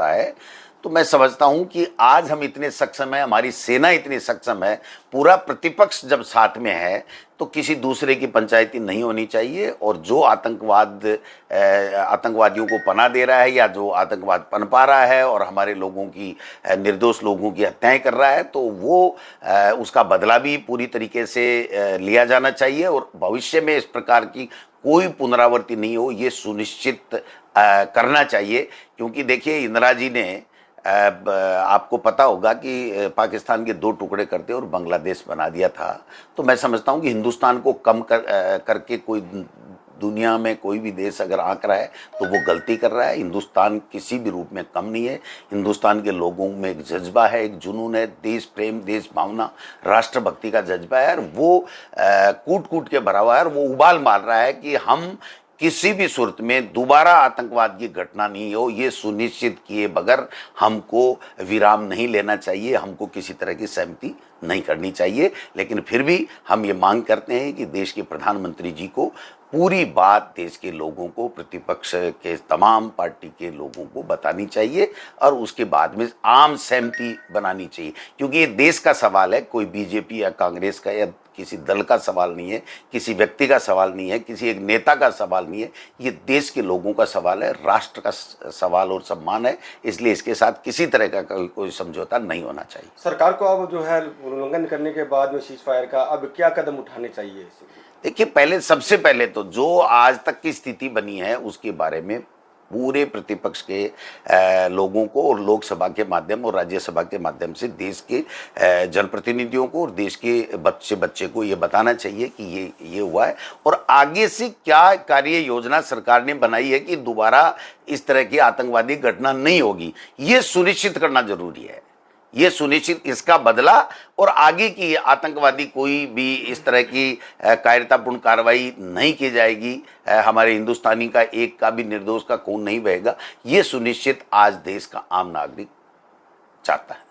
होता है। तो मैं समझता हूं कि आज हम इतने सक्षम हैं, हमारी सेना इतनी सक्षम है, पूरा प्रतिपक्ष जब साथ में है तो किसी दूसरे की पंचायती नहीं होनी चाहिए। और जो आतंकवादियों को पनाह दे रहा है या जो आतंकवाद पनपा रहा है और हमारे लोगों की, निर्दोष लोगों की हत्याएं कर रहा है, तो वो उसका बदला भी पूरी तरीके से लिया जाना चाहिए और भविष्य में इस प्रकार की कोई पुनरावृत्ति नहीं हो, ये सुनिश्चित करना चाहिए। क्योंकि देखिए, इंदिरा जी ने आपको पता होगा कि पाकिस्तान के 2 टुकड़े करते और बांग्लादेश बना दिया था। तो मैं समझता हूं कि हिंदुस्तान को कम करके कोई दुनिया में कोई भी देश अगर आंक रहा है तो वो गलती कर रहा है। हिंदुस्तान किसी भी रूप में कम नहीं है। हिंदुस्तान के लोगों में एक जज्बा है, एक जुनून है, देश प्रेम, देश भावना, राष्ट्रभक्ति का जज्बा है और वो कूट कूट के भरा हुआ है और वो उबाल मार रहा है कि हम किसी भी सूरत में दोबारा आतंकवाद की घटना नहीं हो, ये सुनिश्चित किए बगैर हमको विराम नहीं लेना चाहिए, हमको किसी तरह की सहमति नहीं करनी चाहिए। लेकिन फिर भी हम ये मांग करते हैं कि देश के प्रधानमंत्री जी को पूरी बात देश के लोगों को, प्रतिपक्ष के तमाम पार्टी के लोगों को बतानी चाहिए और उसके बाद में आम सहमति बनानी चाहिए। क्योंकि ये देश का सवाल है, कोई बीजेपी या कांग्रेस का या किसी दल का सवाल नहीं है, किसी व्यक्ति का सवाल नहीं है, किसी एक नेता का सवाल नहीं है, ये देश के लोगों का सवाल है, राष्ट्र का सवाल और सम्मान है। इसलिए इसके साथ किसी तरह का कोई समझौता नहीं होना चाहिए। सरकार को अब जो है उल्लंघन करने के बाद में सीज फायर का अब क्या कदम उठाने चाहिए? देखिए, सबसे पहले तो जो आज तक की स्थिति बनी है उसके बारे में पूरे प्रतिपक्ष के लोगों को और लोकसभा के माध्यम और राज्यसभा के माध्यम से देश के जनप्रतिनिधियों को और देश के बच्चे को ये बताना चाहिए कि ये हुआ है और आगे से क्या कार्य योजना सरकार ने बनाई है कि दोबारा इस तरह की आतंकवादी घटना नहीं होगी। ये सुनिश्चित करना जरूरी है, ये सुनिश्चित, इसका बदला और आगे की आतंकवादी कोई भी इस तरह की कायरतापूर्ण कार्रवाई नहीं की जाएगी, हमारे हिंदुस्तानी का एक का भी निर्दोष का खून नहीं बहेगा, ये सुनिश्चित आज देश का आम नागरिक चाहता है।